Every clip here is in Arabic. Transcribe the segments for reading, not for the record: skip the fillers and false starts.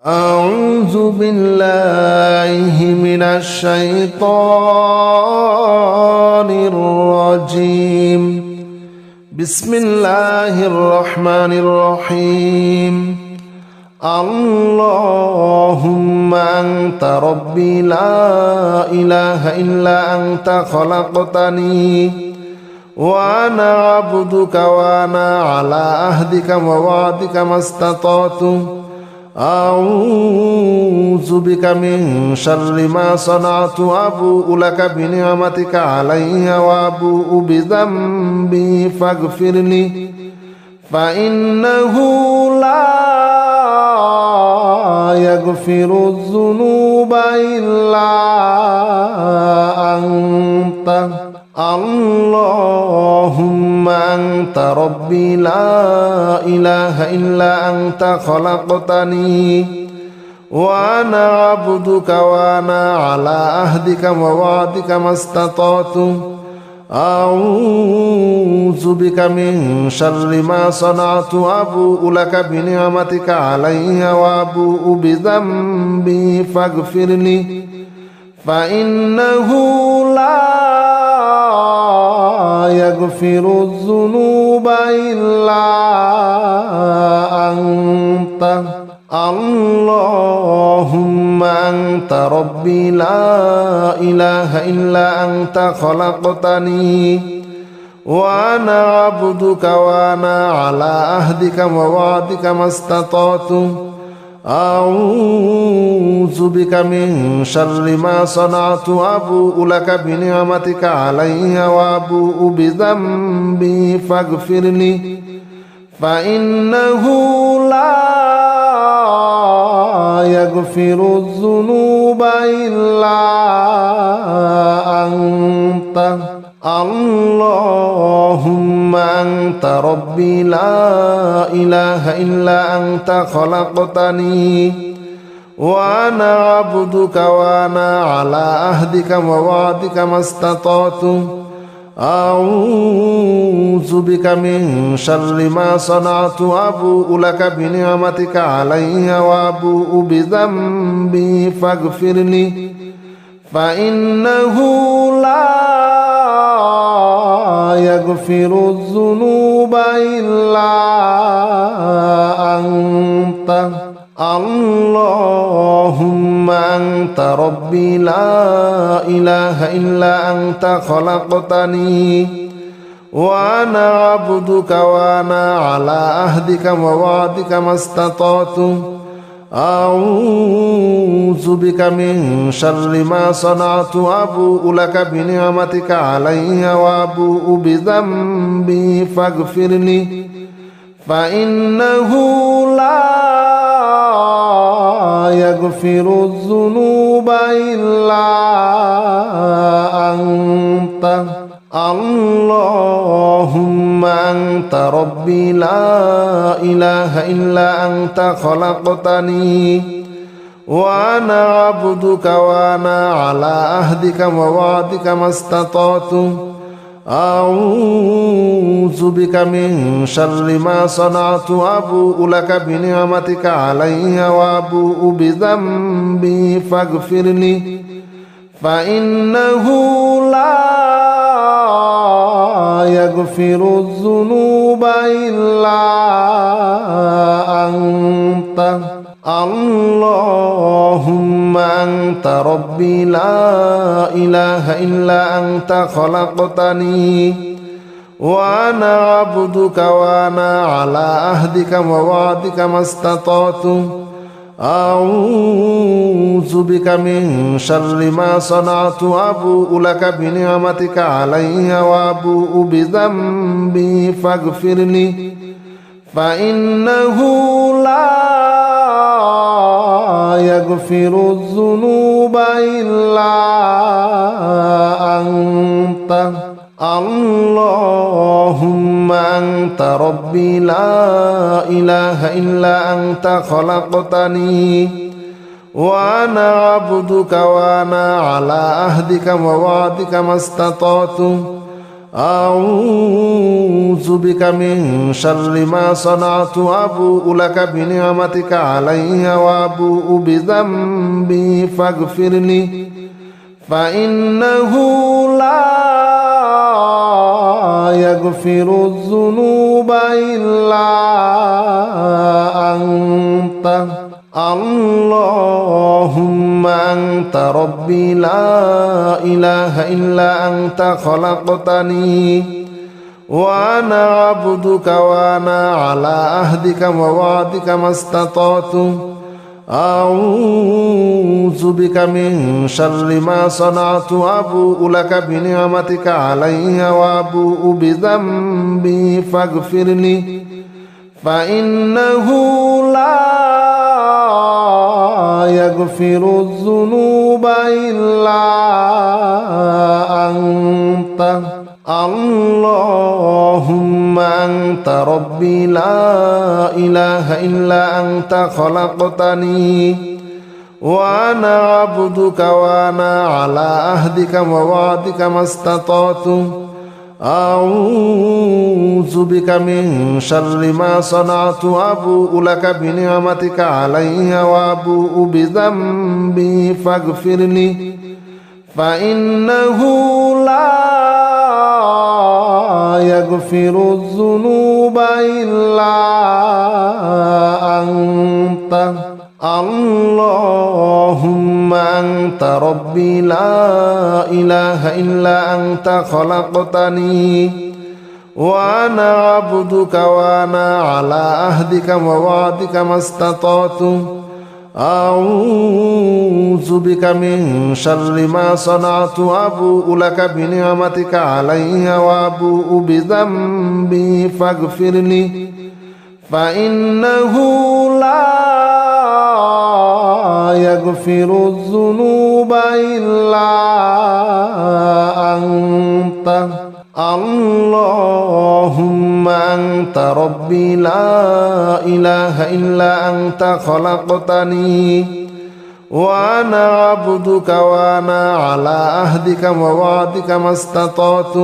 أعوذ بالله من الشيطان الرجيم. بسم الله الرحمن الرحيم. اللهم أنت ربي لا إله إلا أنت خلقتني وأنا عبدك وأنا على عهدك ووعدك ما استطعت أعوذ بك من شر ما صنعت أبوء لك بنعمتك علي وأبوء بذنبي فاغفر لي فإنه لا يغفر الذنوب إلا أنت. اللهم أنت ربي لا إله إلا أنت خلقتني وأنا عبدك وأنا على عهدك ووعدك ما استطعت أعوذ بك من شر ما صنعت أبوء لك بنعمتك علي وأبوء بذنبي فاغفر لي فإنه لا يغفر الذنوب إلا أنت. اللهم أنت ربي لا إله إلا أنت خلقتني وأنا عبدك وأنا على عهدك ووعدك ما استطعت أعوذ بك من شر ما صنعت أبوء لك بنعمتك علي وأبوء بذنبي فاغفر لي فإنه لا يغفر الذنوب إلا أنت. اللهم أنت ربي لا إله إلا أنت خلقتني وأنا عبدك وأنا على عهدك ووعدك ما استطعت أعوذ بك من شر ما صنعت أبوء لك بنعمتك علي وأبوء بذنبي فاغفر لي فإنه لا يغفر الذنوب إلا أنت. اللهم أنت ربي لا إله إلا أنت خلقتني وأنا عبدك وأنا على عهدك ووعدك ما استطعت أعوذ بك من شر ما صنعت أبوء لك بنعمتك علي وأبوء بذنبي فاغفر لي فإنه لا يغفر الذنوب إلا أنت. اللهم أنت ربي لا إله إلا أنت خلقتني وأنا عبدك وأنا على عهدك ووعدك ما استطعت أعوذ بك من شر ما صنعت أبوء لك بنعمتك علي وأبوء بذنبي فاغفر لي فإنه لا يغفر الذنوب إلا أنت. اللهم أنت ربي لا إله إلا أنت خلقتني وأنا عبدك وأنا على عهدك ووعدك ما استطعت أعوذ بك من شر ما صنعت أبوء لك بنعمتك علي وأبوء بذنبي فاغفر لي فإنه لا يغفر الذنوب إلا أنت. اللهم أنت ربي لا إله إلا أنت خلقتني وأنا عبدك وأنا على عهدك ووعدك ما استطعت أعوذ بك من شر ما صنعت أبوء لك بنعمتك علي وأبوء بذنبي فاغفر لي فإنه لا يغفر الذنوب إلا أنت اللهم أنت ربي لا إله إلا أنت خلقتني وأنا عبدك وأنا على عهدك ووعدك ما استطعت أعوذ بك من شر ما صنعت أبوء لك بنعمتك علي وأبوء بذنبي فاغفر لي فإنه لا يغفر الذنوب إلا أنت اللهم أنت ربي لا إله إلا أنت خلقتني وأنا عبدك وأنا على عهدك ووعدك ما استطعت أعوذ بك من شر ما صنعت أبوء لك بنعمتك علي وأبوء بذنبي فاغفر لي فإنه لا يغفر الذنوب إلا أنت اللهم أنت ربي لا إله إلا أنت خلقتني وأنا عبدك وأنا على عهدك ووعدك ما استطعت أعوذ بك من شر ما صنعت أبوء لك بنعمتك علي وأبوء بذنبي فاغفر لي فإنه لا يغفر الذنوب إلا أنت اللهم أنت ربي لا إله إلا أنت خلقتني وأنا عبدك وأنا على عهدك ووعدك ما استطعت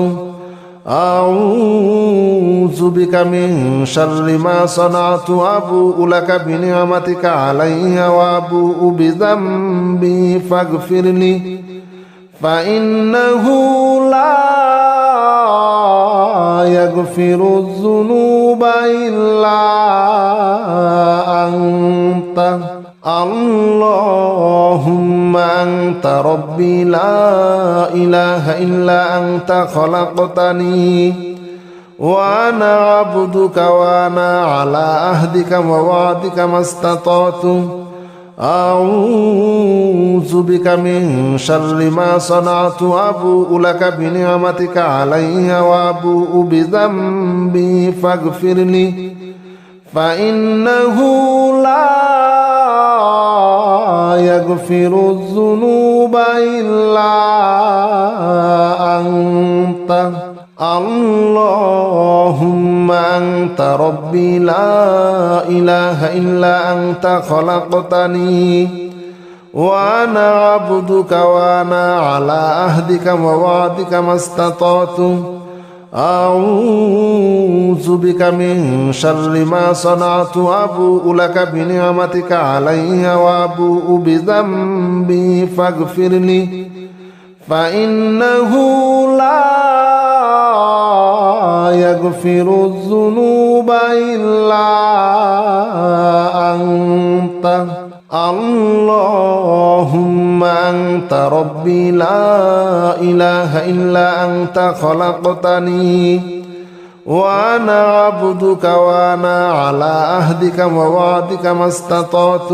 أعوذ بك من شر ما صنعت أبوء لك بنعمتك علي وأبوء بذنبي فاغفر لي فإنه لا يغفر الذنوب إلا أنت اللهم أنت ربي لا إله إلا أنت خلقتني وأنا عبدك وأنا على عهدك ووعدك ما استطعت أعوذ بك من شر ما صنعت أبوء لك بنعمتك علي وأبوء بذنبي فاغفر لي فإنه لا يغفر الذنوب إلا أنت اللهم أنت ربي لا إله إلا أنت خلقتني وأنا عبدك وأنا على عهدك ووعدك ما استطعت أعوذ بك من شر ما صنعت أبوء لك بنعمتك علي وأبوء بذنبي فاغفر لي فإنه لا يغفر الذنوب إلا أنت اللهم أنت ربي لا إله إلا أنت خلقتني وأنا عبدك وأنا على عهدك ووعدك ما استطعت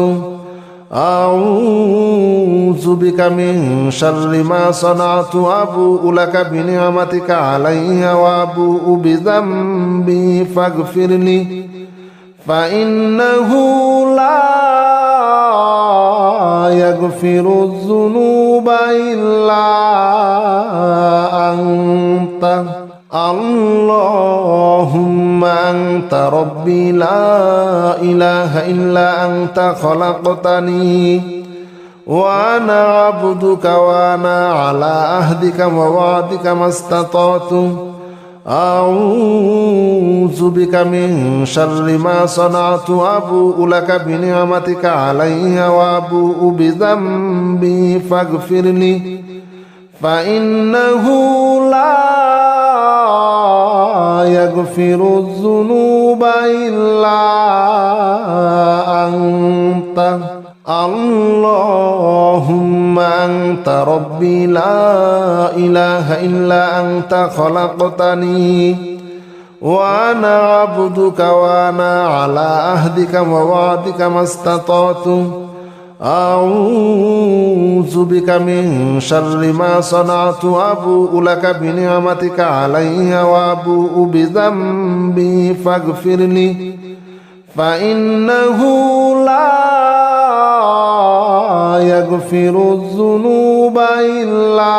أعوذ بك من شر ما صنعت أبوء لك بنعمتك علي وأبوء بذنبي فاغفر لي فإنه لا يغفر الذنوب إلا أنت اللهم أنت ربي لا إله إلا أنت خلقتني وأنا عبدك وأنا على عهدك ووعدك ما استطعت أعوذ بك من شر ما صنعت أبوء لك بنعمتك علي وأبوء بذنبي فاغفر لي فإنه لا يغفر الذنوب إلا أنت اللهم أنت ربي لا إله إلا أنت خلقتني وأنا عبدك وأنا على عهدك ووعدك ما استطعت أعوذ بك من شر ما صنعت أبوء لك بنعمتك علي وأبوء بذنبي فاغفر لي فإنه لا يغفر الذنوب إلا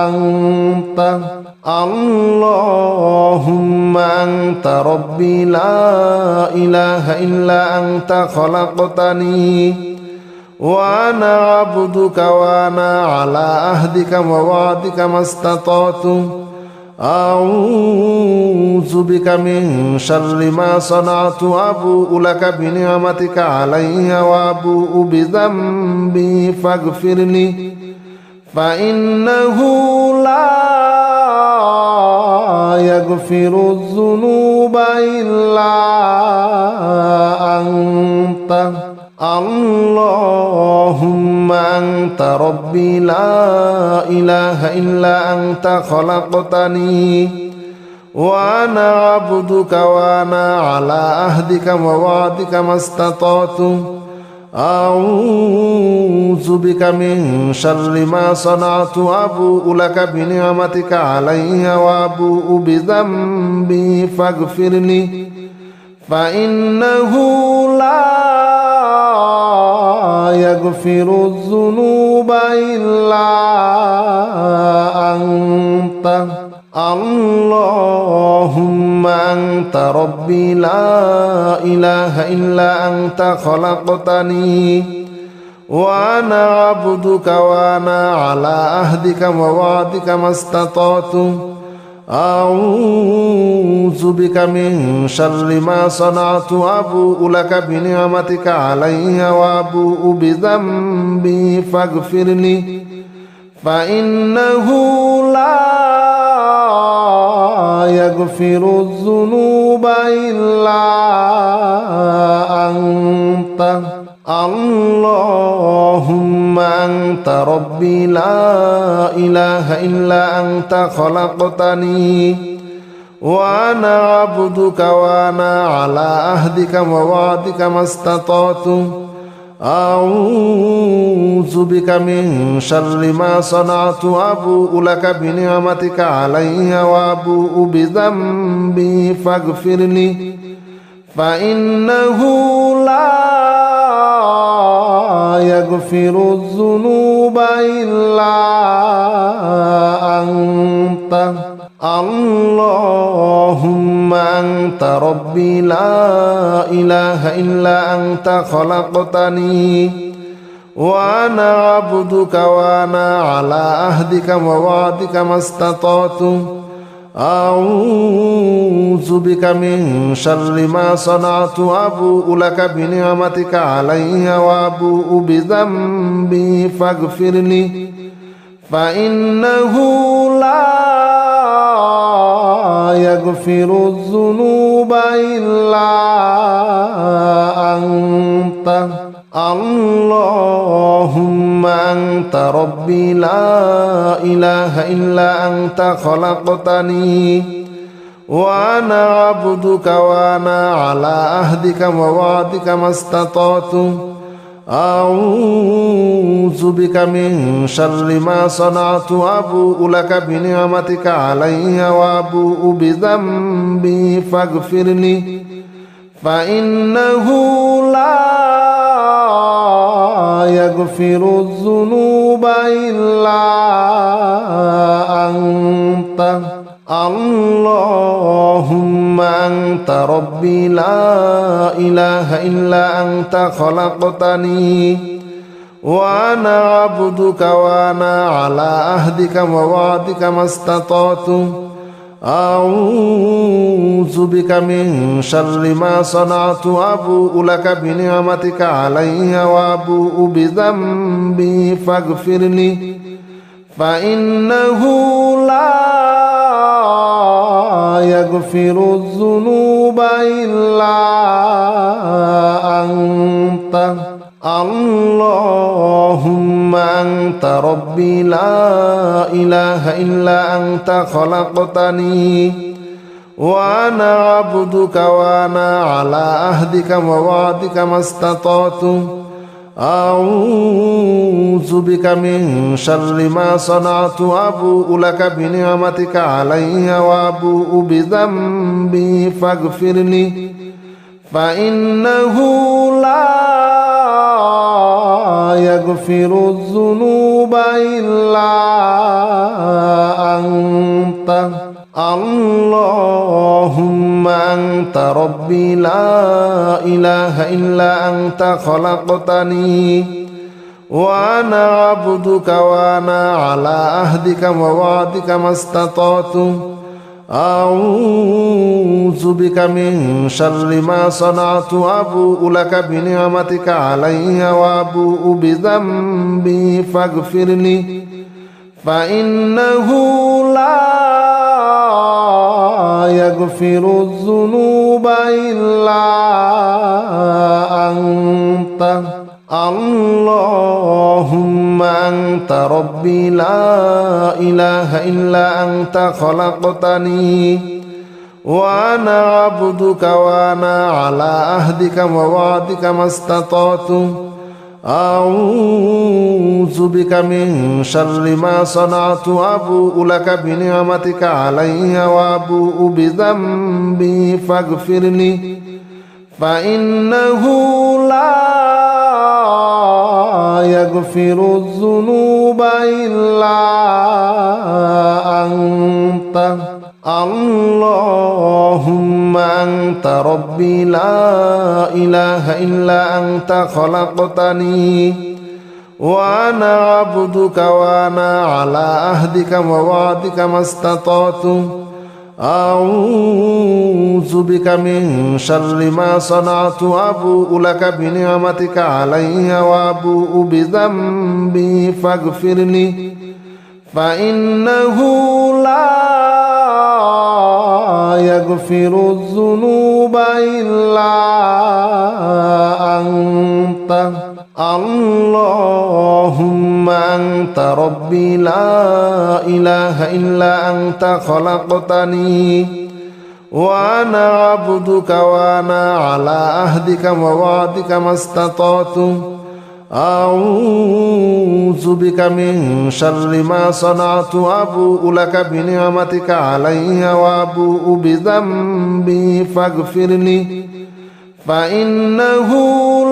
أنت اللهم أنت ربي لا إله إلا أنت خلقتني وأنا عبدك وأنا على عهدك ووعدك ما استطعت أعوذ بك من شر ما صنعت أبوء لك بنعمتك علي وأبوء بذنبي فاغفر لي فإنه لا يغفر الذنوب إلا أنت اللهم أنت ربي لا إله إلا أنت خلقتني وأنا عبدك وأنا على عهدك ووعدك ما استطعت أعوذ بك من شر ما صنعت أبوء لك بنعمتك علي وأبوء بذنبي فاغفر لي فإنه لا يغفر الذنوب إلا أنت اللهم أنت ربي لا إله إلا أنت خلقتني وأنا عبدك وأنا على عهدك ووعدك ما استطعت أعوذ بك من شر ما صنعت أبوء لك بنعمتك علي وأبوء بذنبي فاغفر لي فإنه لا يغفر الذنوب إلا أنت اللهم أنت ربي لا إله إلا أنت خلقتني وأنا عبدك وأنا على عهدك ووعدك ما استطعت أعوذ بك من شر ما صنعت أبوء لك بنعمتك علي وأبوء بذنبي فاغفر لي فإنه لا يغفر الذنوب إلا أنت اللهم أنت ربي لا إله إلا أنت خلقتني وأنا عبدك وأنا على عهدك ووعدك ما استطعت أعوذ بك من شر ما صنعت أبوء لك بنعمتك علي وأبوء بذنبي فاغفر لي فإنه لا يغفر الذنوب إلا أنت اللهم أنت ربي لا إله إلا أنت خلقتني وأنا عبدك وأنا على عهدك ووعدك ما استطعت أعوذ بك من شر ما صنعت أبوء لك بنعمتك علي وأبوء بذنبي فاغفر لي فإنه لا يغفر الذنوب إلا أنت اللهم أنت ربي لا إله إلا أنت خلقتني وأنا عبدك وأنا على عهدك ووعدك ما استطعت أعوذ بك من شر ما صنعت أبوء لك بنعمتك علي وأبوء بذنبي فاغفر لي فإنه لا يغفر الذنوب إلا أنت اللهم أنت ربي لا إله إلا أنت خلقتني وأنا عبدك وأنا على عهدك ووعدك ما استطعت أعوذ بك من شر ما صنعت أبوء لك بنعمتك علي وأبوء بذنبي فاغفر لي فإنه لا يغفر الذنوب إلا أنت اللهم أنت ربي لا إله إلا أنت خلقتني وأنا عبدك وأنا على عهدك ووعدك ما استطعت أعوذ بك من شر ما صنعت أبوء لك بنعمتك علي وأبوء بذنبي فاغفر لي فإنه لا يغفر الذنوب إلا أنت اللهم أنت ربي لا إله إلا أنت خلقتني وأنا عبدك وأنا على عهدك ووعدك ما استطعت أعوذ بك من شر ما صنعت أبوء لك بنعمتك علي وأبوء بذنبي فاغفر لي فإنه لا يغفر الذنوب إلا أنت اللهم أنت ربي لا إله إلا أنت خلقتني وأنا عبدك وأنا على عهدك ووعدك ما استطعت أعوذ بك من شر ما صنعت أبوء لك بنعمتك علي وأبوء بذنبي فاغفر لي فإنه لا يغفر الذنوب إلا أنت اللهم أنت ربي لا إله إلا أنت خلقتني وأنا عبدك وأنا على عهدك ووعدك ما استطعت أعوذ بك من شر ما صنعت أبوء لك بنعمتك علي وأبوء بذنبي فاغفر لي فإنه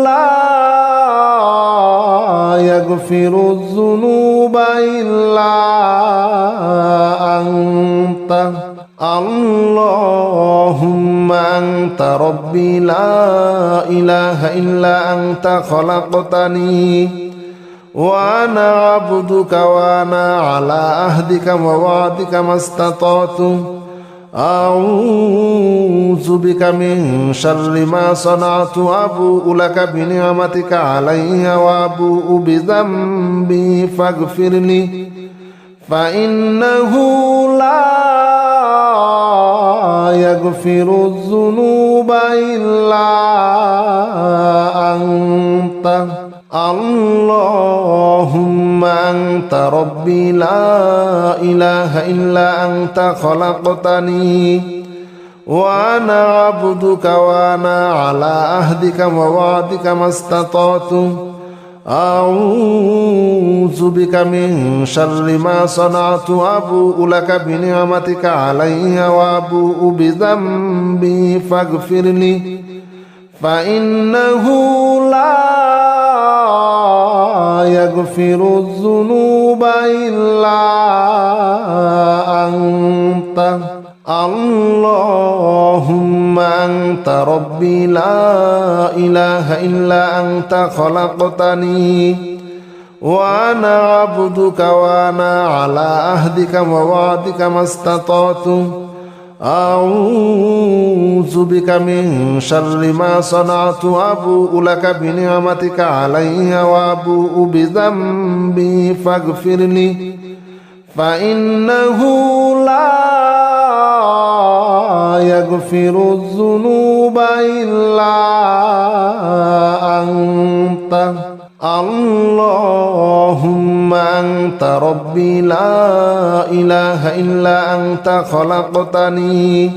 لا يغفر الذنوب إلا أنت اللهم أنت ربي لا إله إلا أنت خلقتني وأنا عبدك وأنا على عهدك ووعدك ما استطعت أعوذ بك من شر ما صنعت أبوء لك بنعمتك علي وأبوء بذنبي فاغفر لي فإنه لا يغفر الذنوب إلا أنت اللهم أنت ربي لا إله إلا أنت خلقتني وأنا عبدك وأنا على عهدك ووعدك ما استطعت أعوذ بك من شر ما صنعت أبوء لك بنعمتك علي وأبوء بذنبي فاغفر لي فإنه لا يغفر الذنوب إلا أنت اللهم أنت ربي لا إله إلا أنت خلقتني وأنا عبدك وأنا على عهدك ووعدك ما استطعت أعوذ بك من شر ما صنعت أبوء لك بنعمتك علي وأبوء بذنبي فاغفر لي فإنه لا يغفر الذنوب إلا أنت اللهم أنت ربي لا إله إلا أنت خلقتني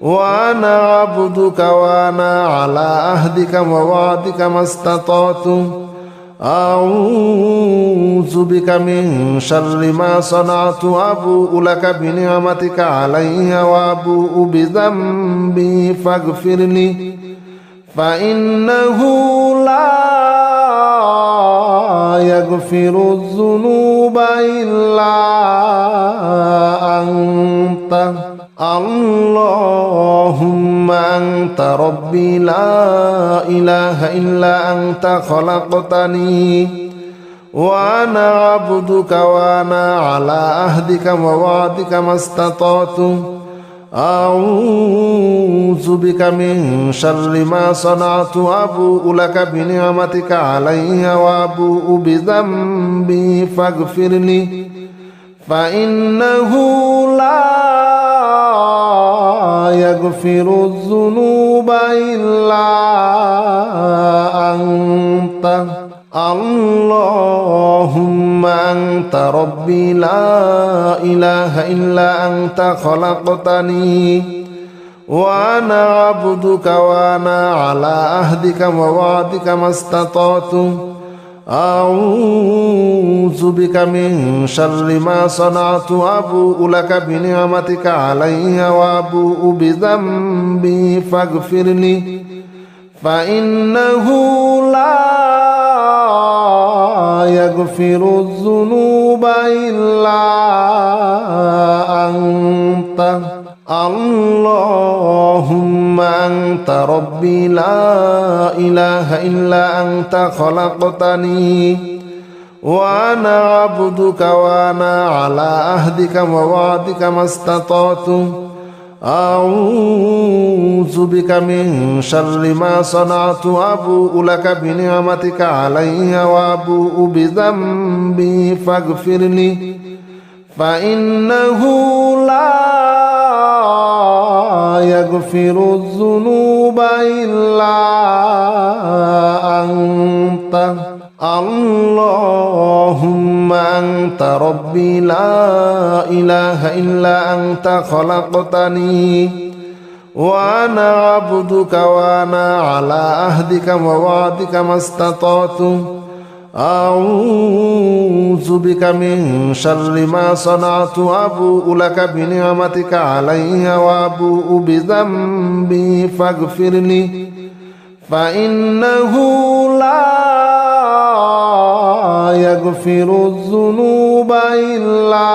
وأنا عبدك وأنا على عهدك ووعدك ما استطعت أعوذ بك من شر ما صنعت أبوء لك بنعمتك علي وأبوء بذنبي فاغفر لي فإنه لا يغفر الذنوب إلا أنت اللهم أنت ربي لا إله إلا أنت خلقتني وأنا عبدك وأنا على عهدك ووعدك ما استطعت أعوذ بك من شر ما صنعت أبوء لك بنعمتك علي وأبوء بذنبي فاغفر لي فإنه لا يغفر الذنوب إلا أنت اللهم أنت ربي لا إله إلا أنت خلقتني وأنا عبدك وأنا على عهدك ووعدك ما استطعت أعوذ بك من شر ما صنعت أبوء لك بنعمتك علي وأبوء بذنبي فاغفر لي فإنه لا يغفر الذنوب إلا أنت اللهم أنت ربي لا إله إلا أنت خلقتني وأنا عبدك وأنا على عهدك ووعدك ما استطعت أعوذ بك من شر ما صنعت أبوء لك بنعمتك علي وأبوء بذنبي فاغفر لي فإنه لا يغفر الذنوب إلا أنت اللهم أنت ربي لا إله إلا أنت خلقتني وأنا عبدك وأنا على عهدك ووعدك ما استطعت أعوذ بك من شر ما صنعت أبوء لك بنعمتك علي وأبوء بذنبي فاغفر لي فإنه لا يغفر الذنوب إلا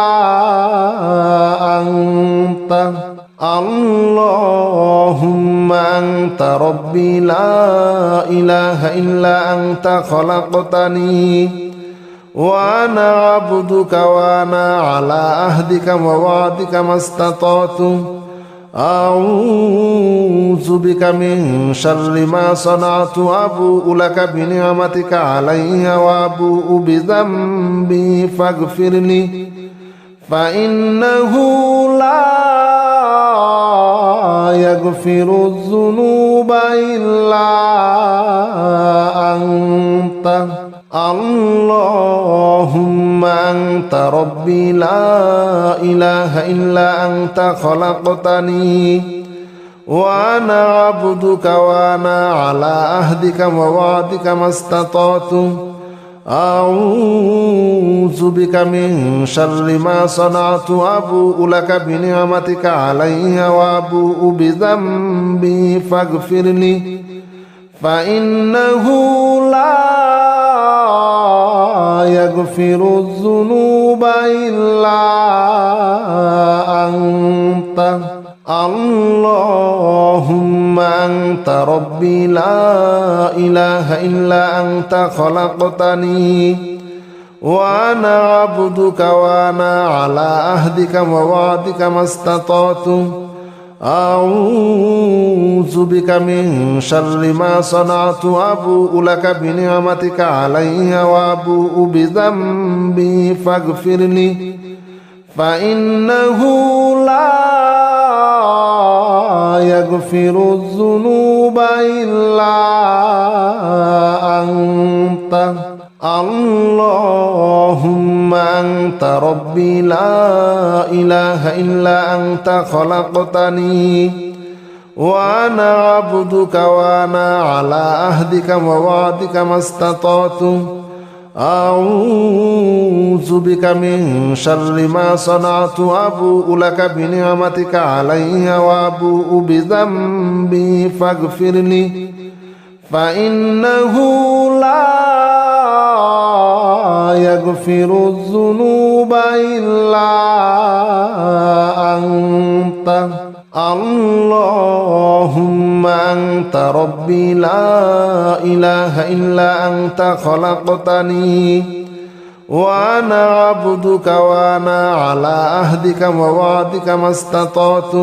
أنت اللهم أنت ربي لا إله إلا أنت خلقتني وأنا عبدك وأنا على عهدك ووعدك ما استطعت أعوذ بك من شر ما صنعت أبوء لك بنعمتك علي وأبوء بذنبي فاغفر لي فإنه لا يغفر الذنوب إلا أنت اللهم أنت ربي لا إله إلا أنت خلقتني وأنا عبدك وأنا على عهدك ووعدك ما استطعت أعوذ بك من شر ما صنعت أبوء لك بنعمتك علي وأبوء بذنبي فاغفر لي فإنه لا يغفر الذنوب إلا أنت اللهم أنت ربي لا إله إلا أنت خلقتني وأنا عبدك وأنا على عهدك ووعدك ما استطعت أعوذ بك من شر ما صنعت أبوء لك بنعمتك علي وأبوء بذنبي فاغفر لي فإنه لا يغفر الذنوب إلا أنت اللهم أنت ربي لا إله إلا أنت خلقتني وأنا عبدك وأنا على عهدك ووعدك ما استطعت أعوذ بك من شر ما صنعت أبوء لك بنعمتك علي وأبوء بذنبي فاغفر لي فإنه لا يغفر الذنوب إلا أنت اللهم أنت ربي لا إله إلا أنت خلقتني وأنا عبدك وأنا على عهدك ووعدك ما استطعت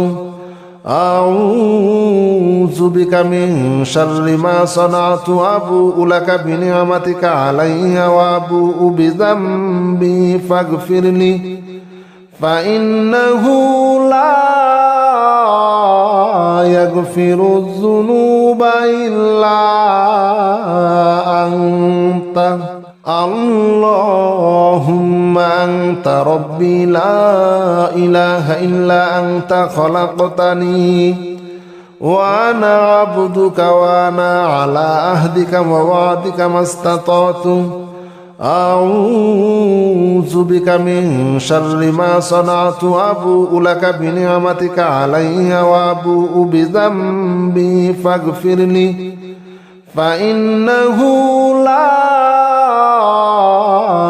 أعوذ بك من شر ما صنعت أبوء لك بنعمتك علي وأبوء بذنبي فاغفر لي فإنه لا يغفر الذنوب إلا أنت اللهم أنت ربي لا إله إلا أنت خلقتني وأنا عبدك وأنا على عهدك ووعدك ما استطعت أعوذ بك من شر ما صنعت أبوء لك بنعمتك علي وأبوء بذنبي فاغفر لي فإنه لا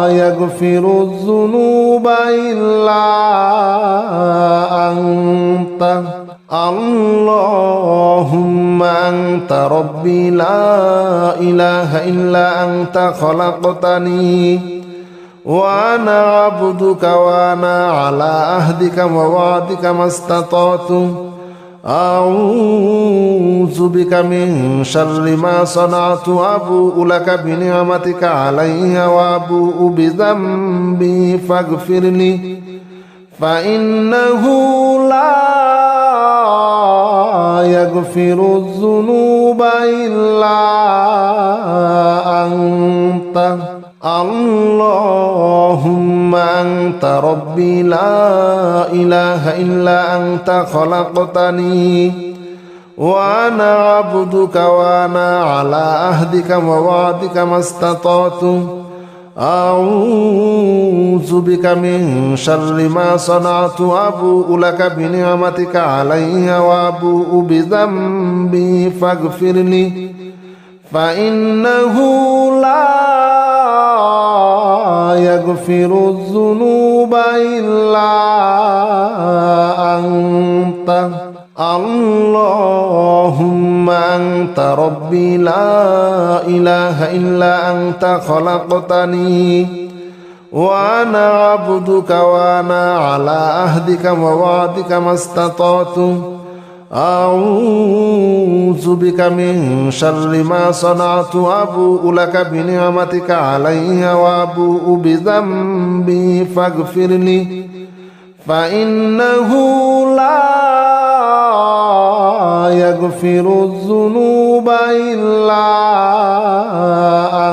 يغفر الذنوب إلا أنت اللهم أنت ربي لا إله إلا أنت خلقتني وأنا عبدك وأنا على عهدك ووعدك ما استطعت أعوذ بك من شر ما صنعت أبوء لك بنعمتك علي وأبوء بذنبي فاغفر لي فإنه لا يغفر الذنوب إلا أنت اللهم أنت ربي لا إله إلا أنت خلقتني وأنا عبدك وأنا على عهدك ووعدك ما استطعت أعوذ بك من شر ما صنعت أبوء لك بنعمتك علي وأبوء بذنبي فاغفر لي فإنه لا يغفر الذنوب إلا أنت اللهم أنت ربي لا إله إلا أنت خلقتني وأنا عبدك وأنا على عهدك ووعدك ما استطعت أعوذ بك من شر ما صنعت أبوء لك بنعمتك علي وأبوء بذنبي فاغفر لي فإنه لا يغفر الذنوب إلا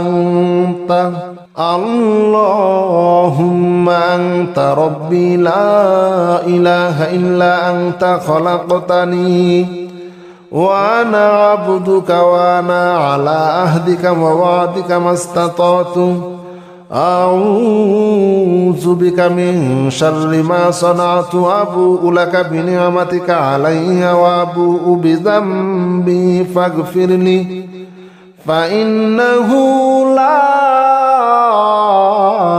أنت اللهم أنت ربي لا إله إلا أنت خلقتني وأنا عبدك وأنا على عهدك ووعدك ما استطعت أعوذ بك من شر ما صنعت أبوء لك بنعمتك علي وأبوء بذنبي فاغفر لي فإنه لا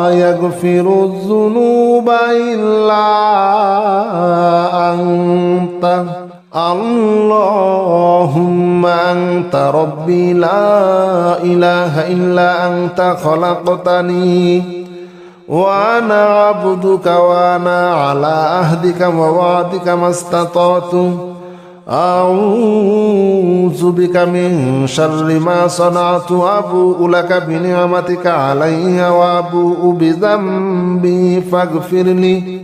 يغفر الذنوب إلا أنت اللهم أنت ربي لا إله إلا أنت خلقتني وأنا عبدك وأنا على عهدك ووعدك ما استطعت أعوذ بك من شر ما صنعت أبوء لك بنعمتك علي وأبوء بذنبي فاغفر لي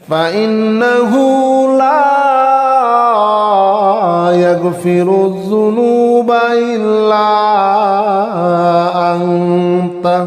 فإنه لا يغفر الذنوب إلا أنت